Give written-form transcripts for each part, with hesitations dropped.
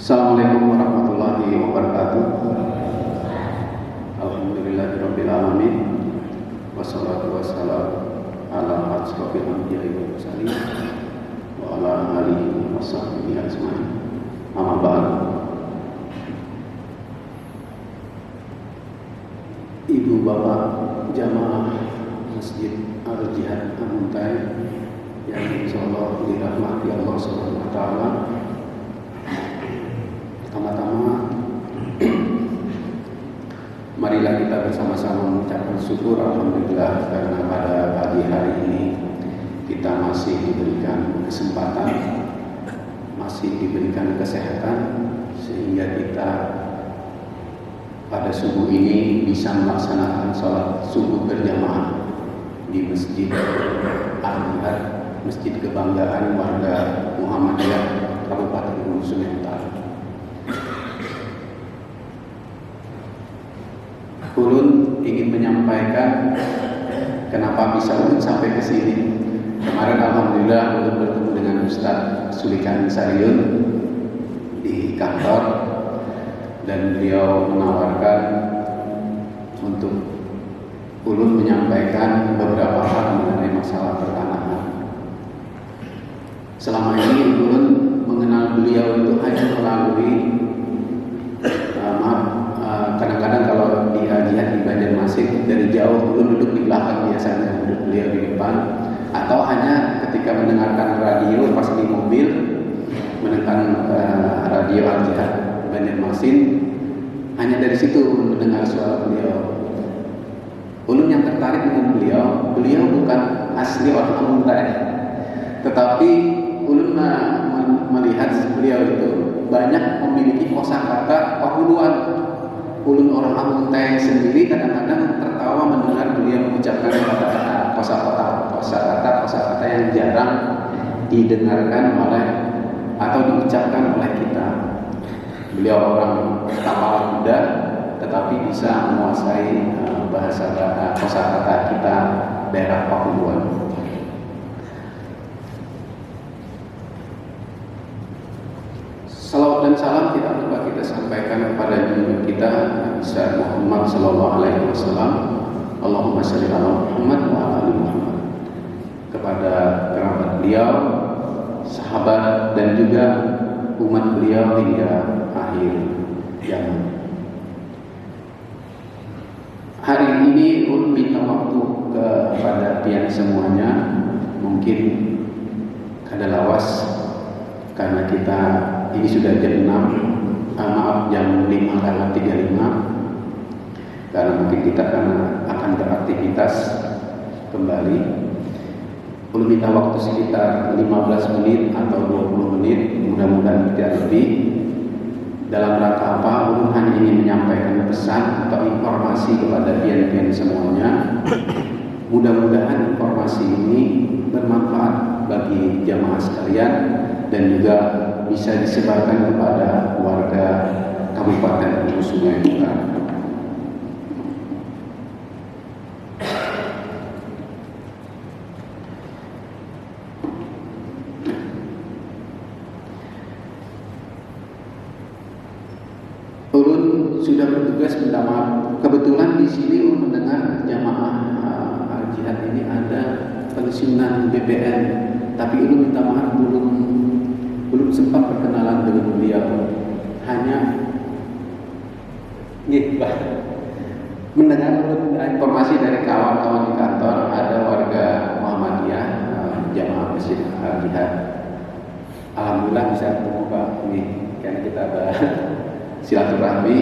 Assalamualaikum warahmatullahi wabarakatuh. Alhamdulillahirabbil alamin. Wassalatu wassalamu ala asyrofil anbiya'i wal mursalin wa ala alihi washabbihi ajmain. Amma ba'd. Ibu bapak jamaah Masjid Al-Jihad Amuntai yang insyaallah dirahmati Allah Subhanahu wa taala. Pertama-tama marilah kita bersama-sama mengucapkan syukur alhamdulillah karena pada pagi hari ini kita masih diberikan kesempatan, masih diberikan kesehatan sehingga kita pada subuh ini bisa melaksanakan sholat subuh berjamaah di Masjid Al-Jihad, masjid kebanggaan warga Muhammadiyah Kabupaten Gunung Sungai Utara. Ulun ingin menyampaikan kenapa bisa ulun sampai ke sini. Kemarin alhamdulillah ulun bertemu dengan Ustaz Sulikan Sariun di kantor dan beliau menawarkan untuk ulun menyampaikan beberapa hal mengenai masalah pertanahan. Selama ini ulun mengenal beliau itu hanya melalui kadang-kadang kalau di Al-Jihad di Banjarmasin dari jauh ulun duduk di belakang, biasanya duduk beliau di depan, atau hanya ketika mendengarkan radio pas di mobil menekan radio Al-Jihad Banjarmasin, hanya dari situ ulun mendengar suara beliau. Ulun yang tertarik dengan beliau bukan asli orang Amuntai, tetapi ulun melihat beliau itu banyak memiliki kosakata Pahuluan. Ulun orang Amuntai sendiri kadang-kadang tertawa mendengar beliau mengucapkan kosakata yang jarang didengarkan oleh atau diucapkan oleh kita. Beliau orang kapal kuda, tetapi bisa menguasai bahasa kosakata kita daerah Pahuluan. Salawat dan salam tidak lupa kita sampaikan kepada junjungan kita Nabi Muhammad sallallahu alaihi wasallam. Allahumma shalli ala Muhammad wa ala ali Muhammad. Kepada kerabat beliau, sahabat dan juga umat beliau hingga akhir zaman. Hari ini ulun minta waktu kepada pian semuanya, mungkin kada lawas karena kita ini sudah jam 6, jam 5:35, karena mungkin kita akan beraktivitas kembali. Ulun minta waktu sekitar 15 menit atau 20 menit, mudah-mudahan tidak lebih. Dalam rangka apa? Ulun hanya ingin menyampaikan pesan atau informasi kepada pian-pian semuanya. Mudah-mudahan informasi ini bermanfaat bagi jamaah sekalian dan juga bisa disebarkan kepada warga Kabupaten Gunung Sungai Utara. Ulun sudah bertugas kebetulan di sini ulun mendengar jamaah Al-Jihad ini ada pensiunan BPN, tapi ulun minta maaf belum sempat perkenalan dengan beliau. Hanya mendengar informasi dari kawan-kawan di kantor ada warga Muhammadiyah jamaah Masjid Al-Jihad. Alhamdulillah bisa ketemu Pak karena kita silaturahmi,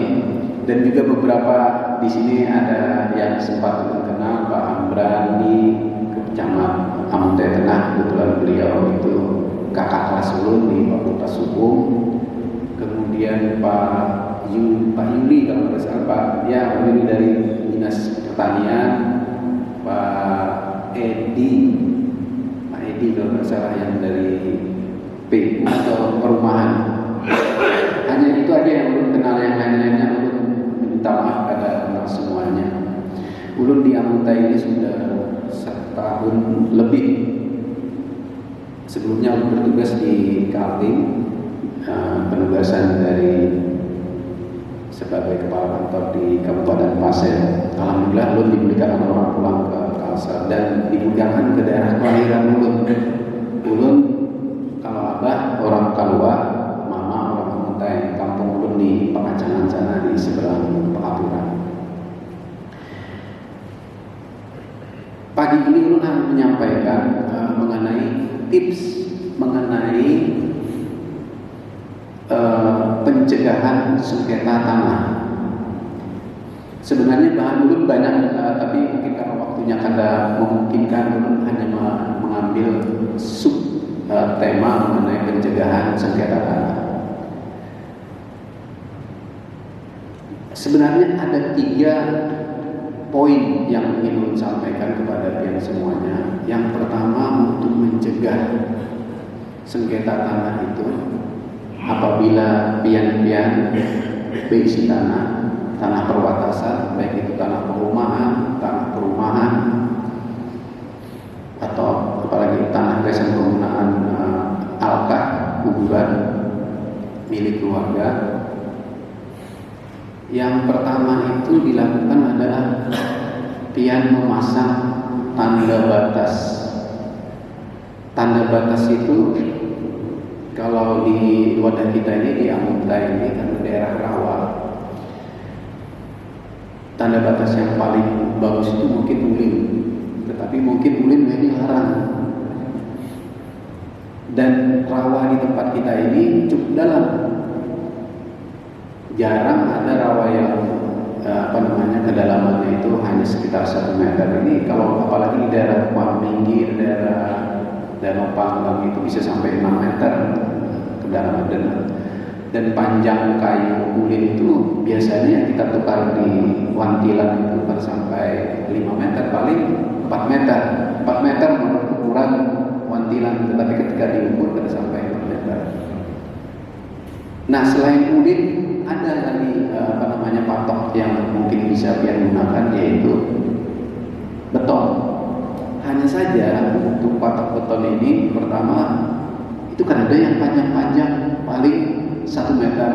dan juga beberapa di sini ada yang sempat kenal Pak Ambrani, Camat Amuntai Tengah, kebetulan beliau itu kakak kelas ulun di Fakultas Hukum. Kemudian Pak Yuli kalau tidak salah, Pak Yuli dari Dinas Pertanian, Pak Edi kalau tidak salah yang dari PU atau Perumahan. Hanya itu aja yang ulun kenal, yang lain-lainnya ulun minta maaf kada kenal semuanya. Ulun di Amuntai ini sudah 1 tahun lebih. Sebelumnya ulun bertugas di Kaltim penugasan dari sebagai kepala kantor di Kabupaten Pasir. Alhamdulillah Ulun diberikan orang pulang ke Kalsel dan diberikan ke daerah kelahiran Ulun. Ulun kalau abah orang Kalua, mama orang Kementai, kampung Ulun di Pekacangan sana di seberang Pekapuran. Pagi ini Ulun akan menyampaikan mengenai tips mengenai pencegahan sengketa tanah. Sebenarnya bahan Ulun banyak, tapi mungkin karena waktunya kada memungkinkan, Ulun hanya mengambil sub tema mengenai pencegahan sengketa tanah. Sebenarnya ada 3 poin yang ingin Ulun sampaikan kepada pian semuanya. Yang pertama, untuk mencegah sengketa tanah itu, apabila pian-pian berisi tanah perbatasan, baik itu tanah perumahan, atau apalagi tanah besan penggunaan alkah, kuburan milik keluarga. Yang pertama itu dilakukan adalah pian memasang tanda batas. Tanda batas itu kalau di wadah kita ini di Amuntai ini kan daerah rawa. Tanda batas yang paling bagus itu mungkin ulin, tetapi mungkin ulin ini larang. Dan rawa di tempat kita ini cukup dalam. Jarang ada rawa yang kedalamannya itu hanya sekitar 1 meter. Ini kalau apalagi di daerah Minggir, daerah Danau Panggang itu bisa sampai 6 meter kedalaman, dan panjang kayu ulin itu biasanya kita tukar di wantilan itu sampai 5 meter, paling 4 meter. 4 meter menurut ukuran wantilan, tetapi ketika diukur tidak sampai 4 meter. Nah, selain ulin ada tadi patok yang mungkin bisa pian gunakan, yaitu beton. Hanya saja untuk patok beton ini, pertama itu kan ada yang panjang-panjang paling 1 meter.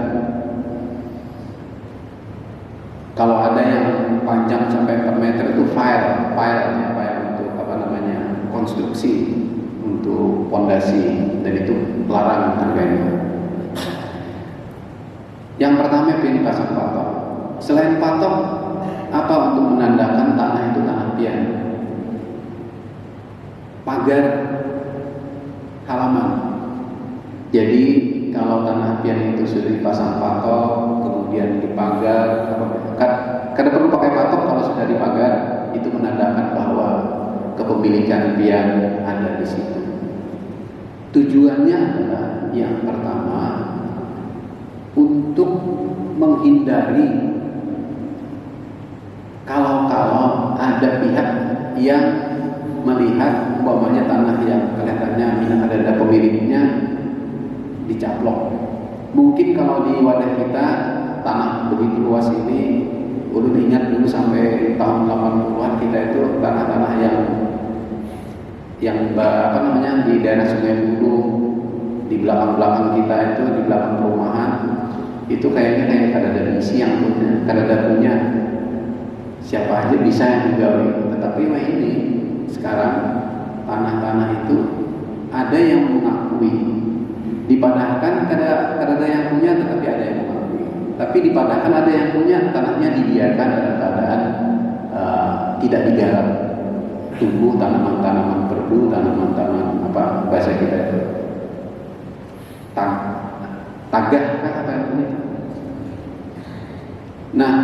Kalau ada yang panjang sampai 4 meter itu file untuk konstruksi, untuk pondasi, dan itu larang harganya. Yang pertama pian pasang patok. Selain patok, apa untuk menandakan tanah itu tanah pian? Pagar halaman. Jadi kalau tanah pian itu sudah dipasang patok, kemudian dipagar, kada perlu pakai patok kalau sudah dipagar, itu menandakan bahwa kepemilikan pian ada di situ. Tujuannya adalah yang pertama untuk menghindari kalau ada pihak yang melihat umpamanya tanah yang kelihatannya ada pemiliknya dicaplok. Mungkin kalau di wadah kita tanah begitu luas ini, ulun ingat dulu sampai tahun 80-an kita itu tanah-tanah yang di daerah Sungai Bulu, di belakang kita itu, di belakang perumahan itu kayaknya kada ada misi yang punya, siapa aja bisa yang digali. Tetapi ini sekarang tanah-tanah itu ada yang mengakui, dipadahkan kada ada yang punya, tetapi ada yang mengakui. Tapi dipadahkan ada yang punya, tanahnya dibiarkan dalam keadaan tidak digarap, tumbuh tanaman-tanaman perdu, tanaman-tanaman bahasa kita itu tagah apa namanya. Nah,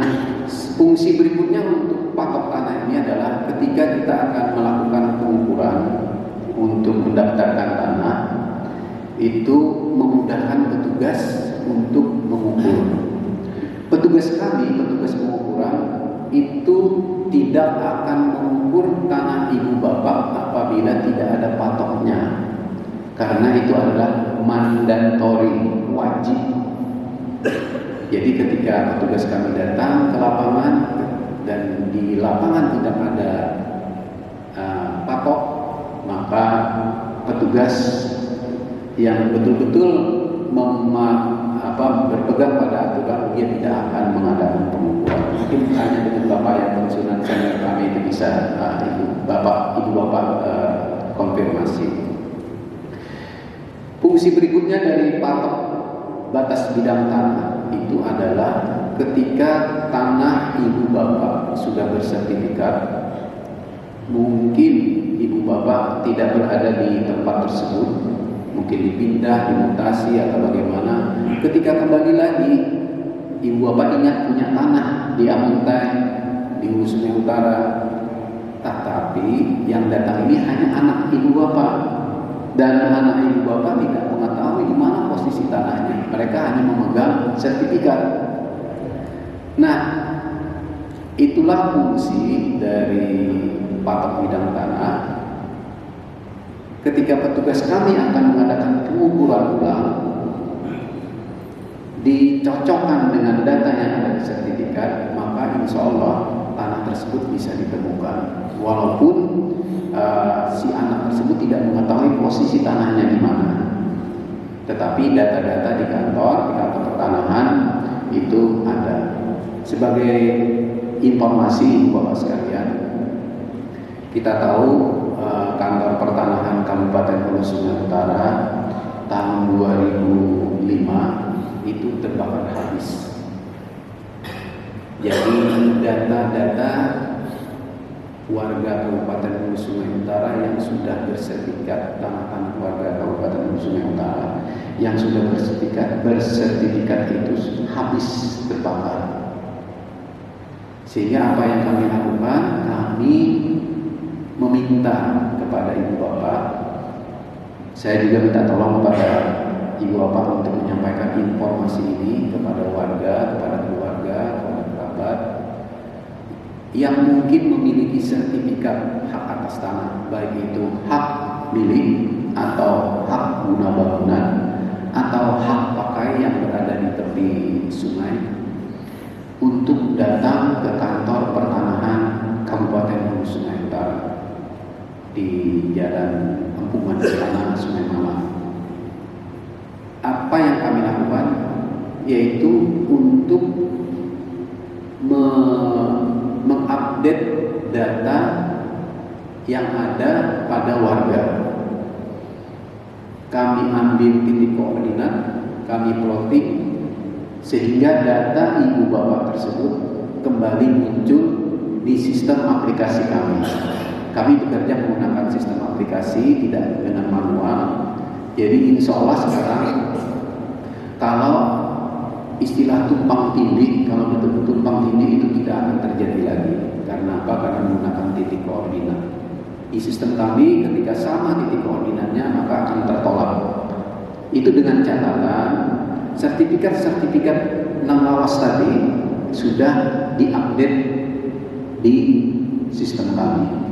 fungsi berikutnya untuk patok tanah ini adalah ketika kita akan melakukan pengukuran untuk mendaftarkan tanah, itu memudahkan petugas untuk mengukur. Petugas pengukuran itu tidak akan mengukur tanah ibu bapak apabila tidak ada patoknya, karena itu adalah mandatory, wajib. Jadi ketika petugas kami datang ke lapangan dan di lapangan tidak ada patok, maka petugas yang betul-betul berpegang pada aturan, dia tidak akan mengadakan pengukuran. Mungkin hanya dengan bapak yang pensiunan senior kami itu bisa ibu bapak konfirmasi. Fungsi berikutnya dari patok batas bidang tanah itu adalah ketika tanah ibu bapak sudah bersertifikat, mungkin ibu bapak tidak berada di tempat tersebut, mungkin dipindah, dimutasi atau bagaimana. Ketika kembali lagi, ibu bapak ingat punya tanah di Amuntai, di Hulu Sungai Utara, tetapi yang datang ini hanya anak ibu bapak, dan anak ibu bapak tidak mengetahui di mana posisi tanahnya. Mereka hanya memegang sertifikat. Nah, itulah fungsi dari patok bidang tanah. Ketika petugas kami akan mengadakan pengukuran ulang, dicocokkan dengan data yang ada di sertifikat, maka insya Allah tanah tersebut bisa ditemukan. Walaupun si anak tersebut tidak mengetahui posisi tanahnya di mana, tetapi data-data di kantor pertanahan itu ada. Sebagai informasi Bapak sekalian, kita tahu kantor pertanahan Kabupaten Hulu Sungai Utara tahun 2005 itu terbakar habis. Jadi data-data warga Kabupaten Hulu Sungai Utara yang sudah bersertifikat, tanah-tanah warga Kabupaten Hulu Sungai Utara yang sudah bersertifikat itu habis terbakar. Sehingga apa yang kami lakukan, kami meminta kepada ibu bapak, saya juga minta tolong kepada ibu bapak untuk menyampaikan informasi ini kepada warga, kepada keluarga, kepada kerabat yang mungkin memiliki sertifikat hak atas tanah, baik itu hak milik atau hak guna bangunan atau hak pakai yang berada di tepi sungai, untuk datang ke kantor pertanahan Kabupaten Hulu Sungai Utara di Jalan Empungan Istana Sungai Malang. Apa yang kami lakukan yaitu untuk mengupdate data yang ada pada warga. Kami ambil titik koordinat, kami plotting, sehingga data ibu bapak tersebut kembali muncul di sistem aplikasi kami. Kami bekerja menggunakan sistem aplikasi, tidak dengan manual. Jadi insya Allah sekarang kalau istilah tumpang tindih, kalau betul tumpang tindih itu tidak akan terjadi lagi. Karena apa? Karena menggunakan titik koordinat. Di sistem kami ketika sama titik koordinatnya maka akan tertolak. Itu dengan catatan sertifikat 6 lawas tadi sudah diupdate di sistem kami.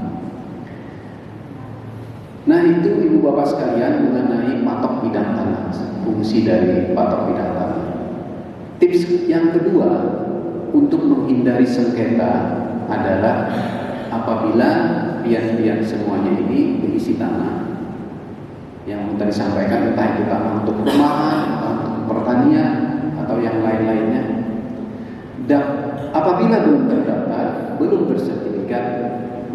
Nah, itu ibu bapak sekalian mengenai patok bidang tanah, fungsi dari patok bidang tanah. Tips yang kedua untuk menghindari sengketa adalah apabila pian-pian semuanya ini berisi tanah yang tadi sampaikan, entah itu tanah untuk perumahan, untuk pertanian atau yang lain-lainnya. Dan apabila belum terdaftar, belum bersertifikat,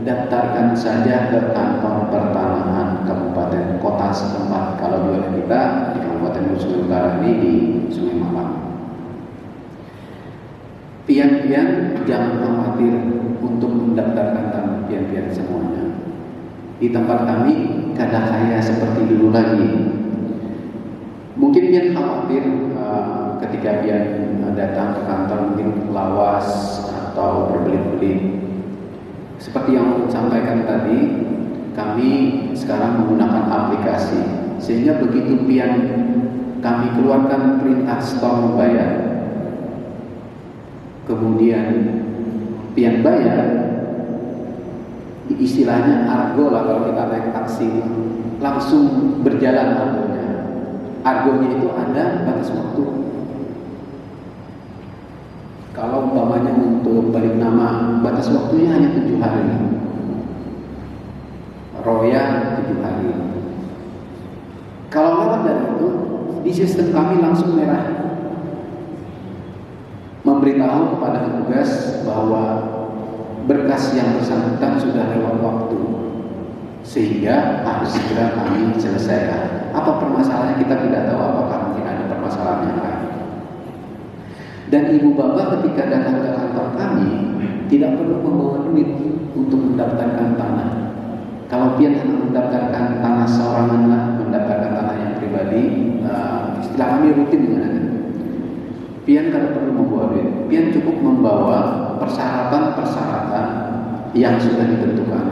daftarkan saja ke kantor pertanahan kabupaten kota setempat. Kalau di wilayah kita di Kabupaten Hulu Sungai Utara ini di Sungai Malang. Pian-pian jangan khawatir untuk mendaftarkan tanah pian-pian semuanya. Di tempat kami kadang kaya seperti dulu lagi. Mungkin pian khawatir ketika pian datang ke kantor mungkin lawas atau berbelit-belit. Seperti yang saya sampaikan tadi, kami sekarang menggunakan aplikasi, sehingga begitu pian kami keluarkan perintah store membayar, kemudian pian bayar, istilahnya argo lah kalau kita naik taksi, langsung berjalan argonya. Argonya itu ada batas waktu. Kalau umpamanya untuk balik nama, batas waktunya hanya 7 hari. Roya 7 hari. Kalau lewat dari itu, di sistem kami langsung merah, memberitahu kepada petugas bahwa berkas yang bersangkutan sudah lewat waktu, sehingga harus segera kami selesaikan. Apa permasalahannya kita tidak tahu, apakah mungkin ada permasalahan yang lain. Dan ibu bapak ketika datang ke kantor kami tidak perlu membawa duit untuk mendaftarkan tanah. Kalau pian mendaftarkan tanah seorangan lah, mendaftarkan tanah yang pribadi, istilah kami rutin dengan pian kalau perlu membawa duit, pian cukup membawa persyaratan-persyaratan yang sudah ditentukan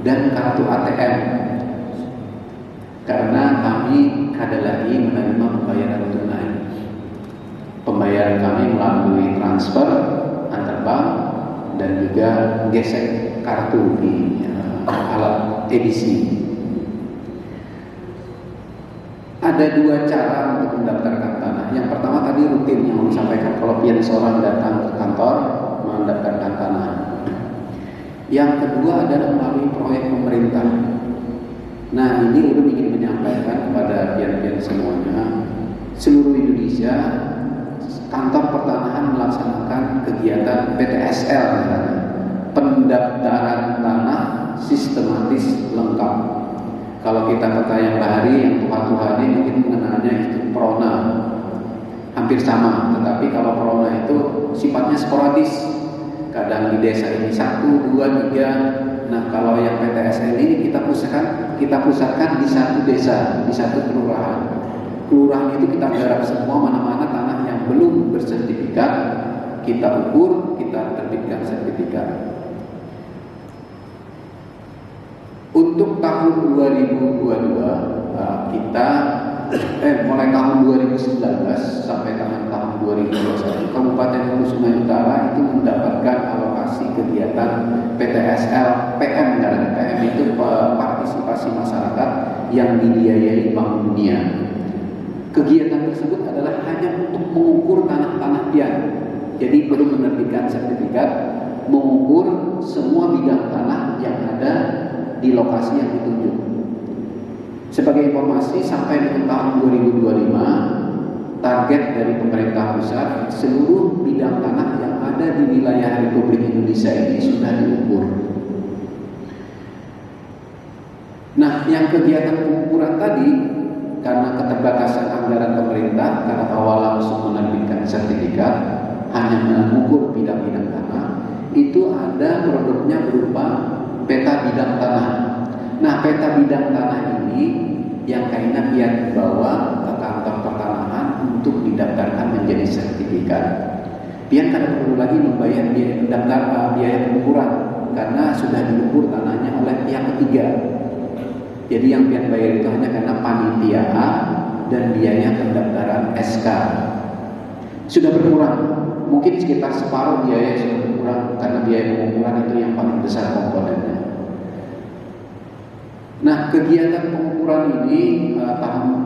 dan kartu ATM, karena kami ada lagi menerima pembayaran tunai. Pembayaran kami melalui transfer antar bank dan juga gesek kartu di alat edisi. Ada dua cara untuk mendaftarkan tanah. Yang pertama tadi rutin yang disampaikan, kalau pian seorang datang ke kantor mendaftarkan tanah. Yang kedua adalah melalui proyek pemerintah. Nah, ini udah ingin menyampaikan kepada pian-pian semuanya, seluruh Indonesia, kantor pertanahan melaksanakan kegiatan PTSL, pendaftaran tanah sistematis lengkap. Kalau kita kata yang bahari, yang Tuhan ini mungkin mengenalnya itu Prona, hampir sama. Tetapi kalau Prona itu sifatnya sporadis, kadang di desa ini 1, 2, 3. Nah, kalau yang PTSL ini kita pusatkan di satu desa, di satu kelurahan. Kelurahan itu kita garap semua mana-mana tanah yang belum bersertifikat, kita ukur, kita terbitkan sertifikat. Untuk tahun 2022 kita mulai tahun 2019 sampai tahun 2021 Kabupaten Hulu Sungai Utara itu mendapatkan alokasi kegiatan PTSL PM, dan PM itu partisipasi masyarakat yang dibiayai Bank Dunia. Kegiatan tersebut adalah hanya untuk mengukur tanah-tanah pian. Jadi belum menerbitkan sertifikat, mengukur semua bidang tanah yang ada di lokasi yang ditunjuk. Sebagai informasi, sampai dengan tahun 2025 target dari pemerintah pusat, seluruh bidang tanah yang ada di wilayah Republik Indonesia ini sudah diukur. Nah, yang kegiatan pengukuran tadi, karena keterbatasan anggaran pemerintah, karena awal langsung menerbitkan sertifikat, hanya mengukur bidang-bidang tanah, itu ada produknya berupa peta bidang tanah. Nah, peta bidang tanah ini yang kayaknya pian bawa ke kantor pertanahan untuk didaftarkan menjadi sertifikat. Pian kada perlu lagi membayar biaya pengukuran karena sudah diukur tanahnya oleh pihak ketiga. Jadi yang pian bayar itu hanya karena panitia dan biaya pendaftaran SK. Sudah berkurang, mungkin sekitar separuh biaya sudah berkurang karena biaya pengukuran itu yang paling besar komponennya. Nah, kegiatan pengukuran ini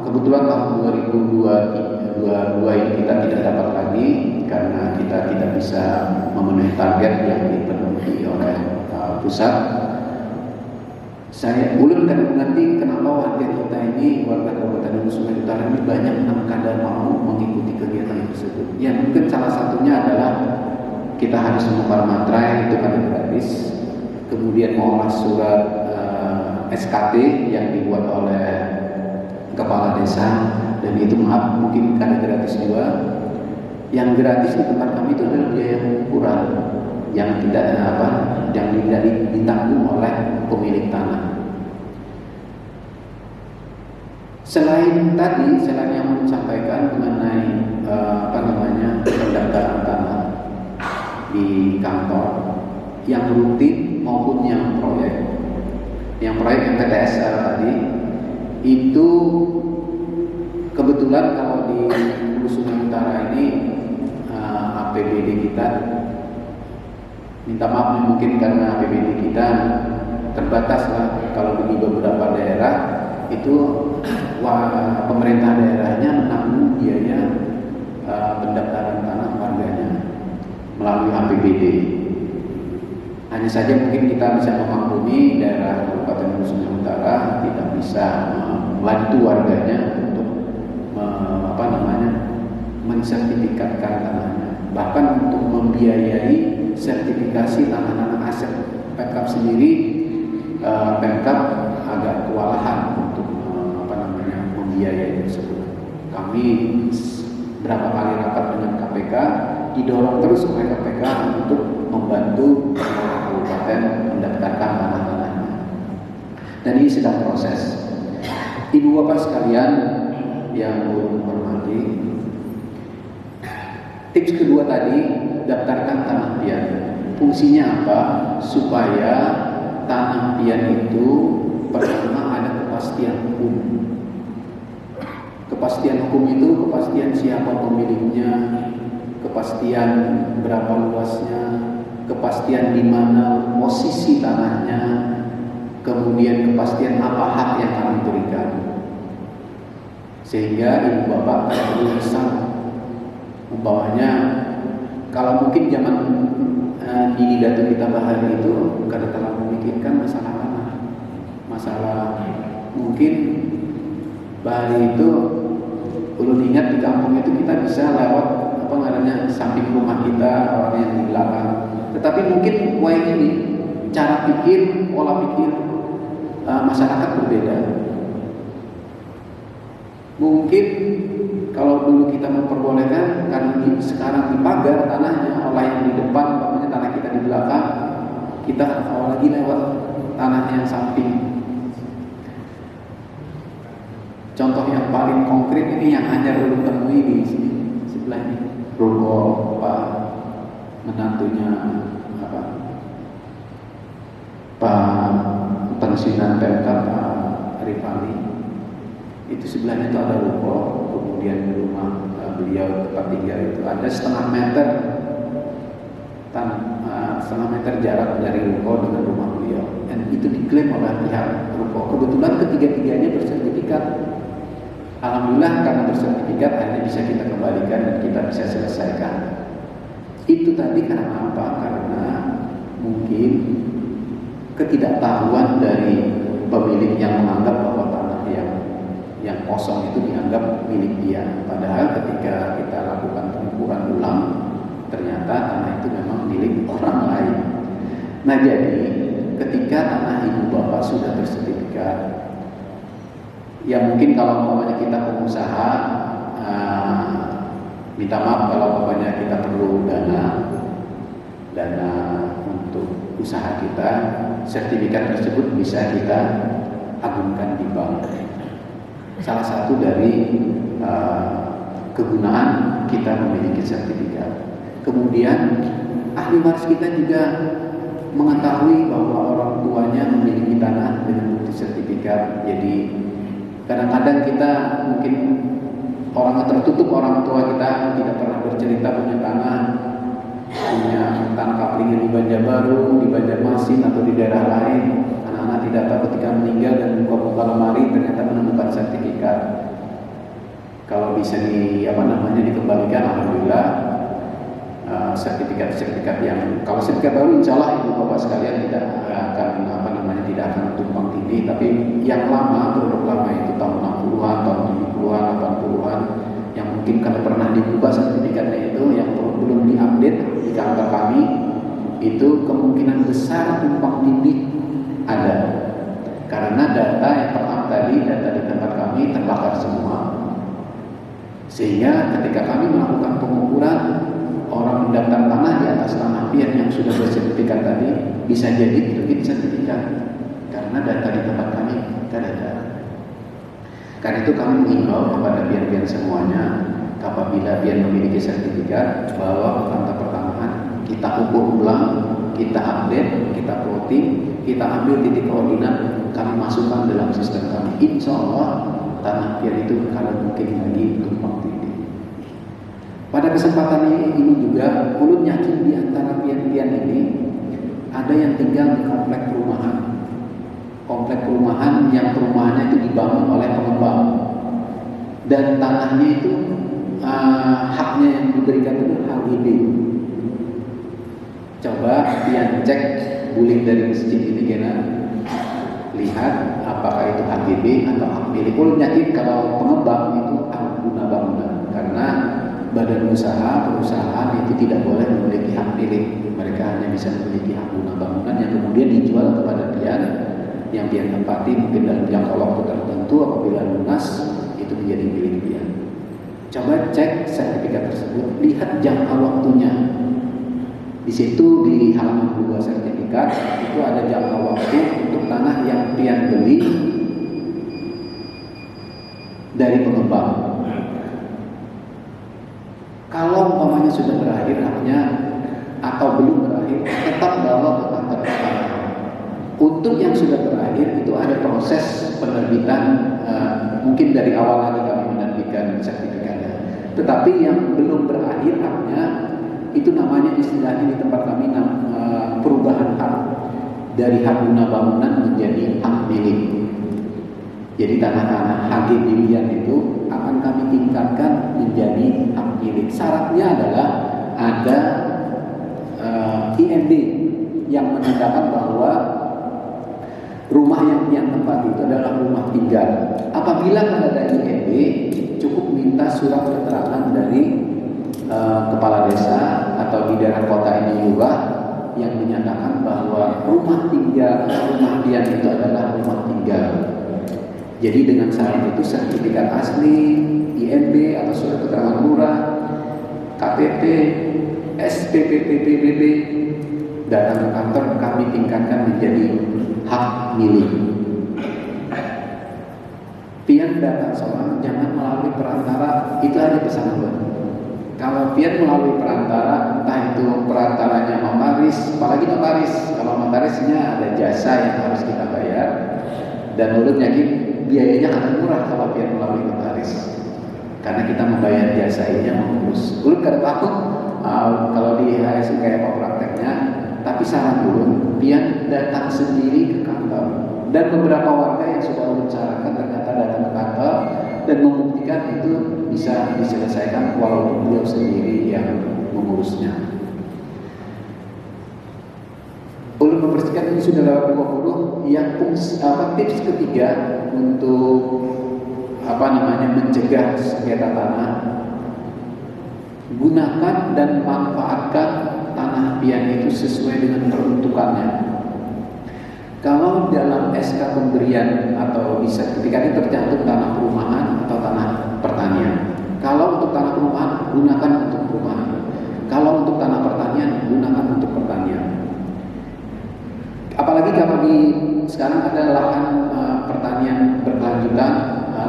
kebetulan tahun 2022 ini kita tidak dapat lagi karena kita tidak bisa memenuhi target yang dipenuhi oleh pusat. Saya belum mengerti kenapa warga kita ini, warga Kabupaten Hulu Sungai Utara ini banyak yang kadang mau mengikuti kegiatan tersebut. Ya, mungkin salah satunya adalah kita harus menukar materai, itu kan gratis. Kemudian mengolah surat SKT yang dibuat oleh kepala desa, dan itu mungkin karena gratis juga. Yang gratis di tempat kami itu adalah biaya pengukuran yang tidak ditanggung oleh pemilik tanah. Selain yang menyampaikan mengenai pendaftaran tanah di kantor yang rutin maupun yang proyek yang PTSL tadi, itu kebetulan kalau di Hulu Sungai Utara ini APBD kita, minta maaf mungkin karena APBD kita terbatas lah. Kalau di beberapa daerah itu pemerintah daerahnya menanggung biaya pendaftaran tanah warganya melalui APBD. Hanya saja mungkin kita bisa memaklumi daerah Kabupaten Hulu Sungai Utara tidak bisa membantu warganya untuk mensertifikatkan tanahnya, bahkan untuk membiayai sertifikasi tanah-tanah aset. Pemkab sendiri, Pemkab agak kewalahan untuk membiayai tersebut. Kami berapa kali rapat dengan KPK, didorong terus oleh KPK untuk membantu kabupaten mendaftarkan tanah-tanahnya. Dan ini sedang proses. Ibu bapak sekalian yang hormati, tips kedua tadi, daftarkan tanah pian. Fungsinya apa? Supaya tanah pian itu pertama ada kepastian hukum. Kepastian hukum itu kepastian siapa pemiliknya, kepastian berapa luasnya, kepastian di mana posisi tanahnya, kemudian kepastian apa hak yang kami berikan. Sehingga ibu bapak tidak perlu risau. Umpamanya kalau mungkin zaman di Datu kita bahas itu kada terlalu memikirkan masalah tanah, masalah mungkin bahari itu ulun ingat di kampung itu kita bisa lewat samping rumah kita orang yang di belakang. Tetapi mungkin ini cara pikir, pola pikir masyarakat berbeda. Mungkin kalau dulu kita memperbolehkan, karena sekarang dipagar tanahnya oleh yang di depan, umpamanya tanah kita di belakang, kita kalau lagi lewat tanah yang samping. Contoh yang paling konkret ini yang hanya belum temui di sini sebelah ini, ruko Pak menantunya Pak pensiunan Pemkab Pak Rifani. Itu sebelahnya itu ada ruko, kemudian rumah beliau tempat tinggal itu ada setengah meter jarak dari ruko dengan rumah beliau, dan itu diklaim oleh pihak ruko. Kebetulan ketiga-tiganya bersertifikat. Alhamdulillah karena bersertifikat akhirnya bisa kita kembalikan dan kita bisa selesaikan. Itu tadi karena apa? Karena mungkin ketidaktahuan dari pemilik yang menganggap bahwa tanah yang kosong itu dianggap milik dia. Padahal ketika kita lakukan pengukuran ulang, ternyata tanah itu memang milik orang lain. Nah jadi ketika tanah ibu bapak sudah bersertifikat, ya mungkin kalau umpamanya kita pengusaha, minta maaf kalau umpamanya kita perlu dana untuk usaha kita, sertifikat tersebut bisa kita agungkan di bank. Salah satu dari kegunaan kita memiliki sertifikat. Kemudian ahli waris kita juga mengetahui bahwa orang tuanya memiliki tanah dengan bukti sertifikat. Jadi kadang-kadang kita mungkin orang tertutup, orang tua kita tidak pernah bercerita punya tanah kapling di Banjarbaru, di Banjarmasin atau di daerah lain. Anak-anak tidak tahu ketika meninggal dan buka-buka lemari ternyata menemukan sertifikat. Kalau bisa dikembalikan, alhamdulillah. Sertifikat yang kalau sertifikat baru insya Allah ibu bapak sekalian tidak akan tumpang tindih. Tapi yang lama, produk lama itu tahun 60-an, tahun 70-an, 80-an yang mungkin kalau pernah dibuka sertifikatnya itu yang belum diupdate di kantor kami, itu kemungkinan besar tumpang tindih ada. Karena data yang pertama tadi, data di tempat kami terbakar semua. Sehingga ketika kami melakukan pengukuran, orang mendaftar tanah di atas tanah pian yang sudah bersertifikat tadi bisa jadi terbit sertifikat karena data di tempat kami tidak ada. Karena itu kami mengimbau kepada pian-pian semuanya, apabila pian memiliki sertifikat, bawa ke kantor pertanahan, kita ukur ulang, kita update, kita plotting, kita ambil titik koordinat, kami masukkan dalam sistem kami. Insya Allah tanah pian itu kalau mungkin lagi tumpang tindih. Pada kesempatan ini juga ulun yakin di antara pian-pian ini ada yang tinggal di komplek perumahan. Komplek perumahan yang perumahannya itu dibangun oleh pengembang dan tanahnya itu haknya yang diberikan itu HGB. Coba pian cek bulik dari masjid ini kena lihat apakah itu HGB atau hak milik. Ulun yakin kalau pengembang itu hak guna bangunan, karena badan usaha, perusahaan itu tidak boleh memiliki hak milik. Mereka hanya bisa memiliki hak guna bangunan yang kemudian dijual kepada pian, yang pian tempati mungkin dalam jangka waktu tertentu. Apabila lunas, itu menjadi milik pian. Coba cek sertifikat tersebut, lihat jangka waktunya. Di situ di halaman 2 sertifikat itu ada jangka waktu untuk tanah yang pian beli dari pengembang. Kalau umpamanya sudah berakhir haknya atau belum berakhir, tetap bawa ke kantor tanah. Untuk yang sudah berakhir itu ada proses penerbitan, mungkin dari awal lagi kami menerbitkan sertifikatnya. Tetapi yang belum berakhir haknya itu namanya istilahnya di tempat kami perubahan hak dari hak guna bangunan menjadi hak milik. Jadi tanah-tanah HG pilihan itu akan kami tingkatkan menjadi hak milik. Syaratnya adalah ada IMB yang menandakan bahwa rumah yang pian tempat itu adalah rumah tinggal. Apabila ada IMB, cukup minta surat keterangan dari kepala desa atau di daerah kota ini juga yang menyatakan bahwa rumah tinggal, rumah pian itu adalah rumah tinggal. Jadi dengan syarat itu sertifikat asli, IMB atau surat keterangan lurah, KTP, SPPP, PBB, datang ke kantor kami tingkatkan menjadi hak milik. Pian datang seorang jangan melalui perantara, itu aja pesan gue. Kalau pian melalui perantara, entah itu perantaranya notaris, apalagi notaris. Kalau notarisnya ada jasa yang harus kita bayar, dan menurut yakin biayanya akan murah kalau pian melalui notaris, karena kita membayar jasa ini yang mengurus. Ulun kada takut kalau di HSI kayak apa prakteknya, tapi saran dulu pian datang sendiri ke kantor, dan beberapa warga yang sudah ulun sarankan ternyata datang ke kantor dan membuktikan itu bisa diselesaikan walaupun beliau sendiri yang mengurusnya. Ulun membersihkan ini sudah lewat 20. Yang tips ketiga untuk mencegah sengketa tanah, gunakan dan manfaatkan tanah pian itu sesuai dengan peruntukannya. Kalau dalam SK pemberian atau di sertifikat itu tercantum tanah perumahan atau tanah pertanian. Kalau untuk tanah perumahan, gunakan untuk perumahan. Kalau untuk tanah pertanian, gunakan untuk pertanian. Apalagi kalau sekarang ada lahan pertanian berkelanjutan,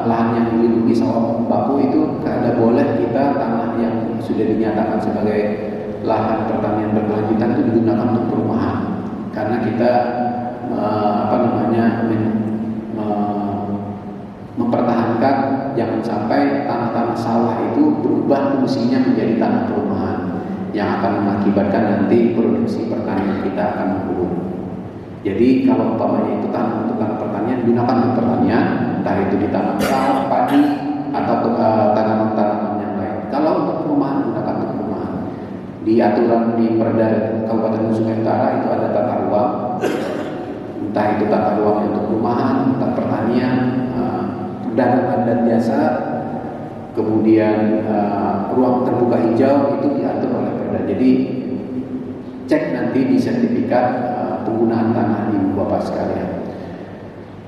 lahan yang dilindungi sawah baku, itu kada boleh kita tanah yang sudah dinyatakan sebagai lahan pertanian berkelanjutan itu digunakan untuk perumahan, karena kita mempertahankan jangan sampai tanah-tanah sawah itu berubah fungsinya menjadi tanah perumahan yang akan mengakibatkan nanti produksi pertanian kita akan menurun. Jadi kalau umpamanya itu tanah untuk tanah pertanian, gunakan untuk pertanian, entah itu ditanam sawah, padi, atau tanaman-tanaman yang lain. Kalau untuk perumahan, gunakan untuk perumahan. Di aturan di Perda Kabupaten Sungai Utara itu ada tata ruang, entah itu tata ruang untuk perumahan, entah pertanian, perdagangan dan jasa, kemudian ruang terbuka hijau itu diatur oleh Perda. Jadi cek nanti di sertifikat penggunaan tanah ibu bapak sekalian.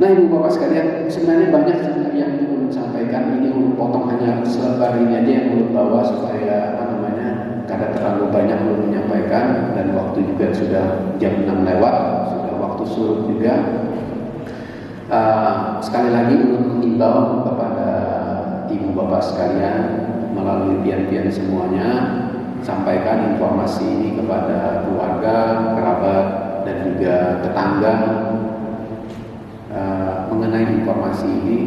Nah ibu bapak sekalian, sebenarnya banyak yang ulun sampaikan. Ini ulun potong hanya selebar ini aja yang ulun bawa supaya kada terlalu banyak ulun menyampaikan, dan waktu juga sudah jam 6 lewat, sudah waktu surut juga. Sekali lagi ulun mengimbau kepada ibu bapak sekalian melalui pian-pian semuanya, sampaikan informasi ini kepada keluarga, kerabat, dan juga tetangga mengenai informasi ini.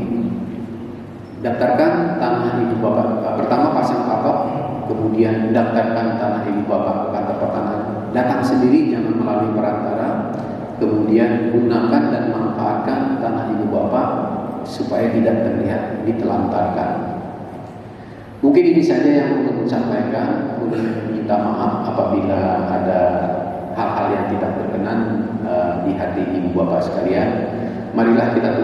Daftarkan tanah ibu bapak, pertama pasang patok, kemudian daftarkan tanah ibu bapak ke kantor pertanahan. Datang sendiri, jangan melalui perantara. Kemudian gunakan dan manfaatkan tanah ibu bapak supaya tidak terlihat ditelantarkan. Mungkin ini saja yang untuk sampaikan. Minta maaf apabila ada hal-hal yang tidak berkenan di hati ibu bapak sekalian. Marilah kita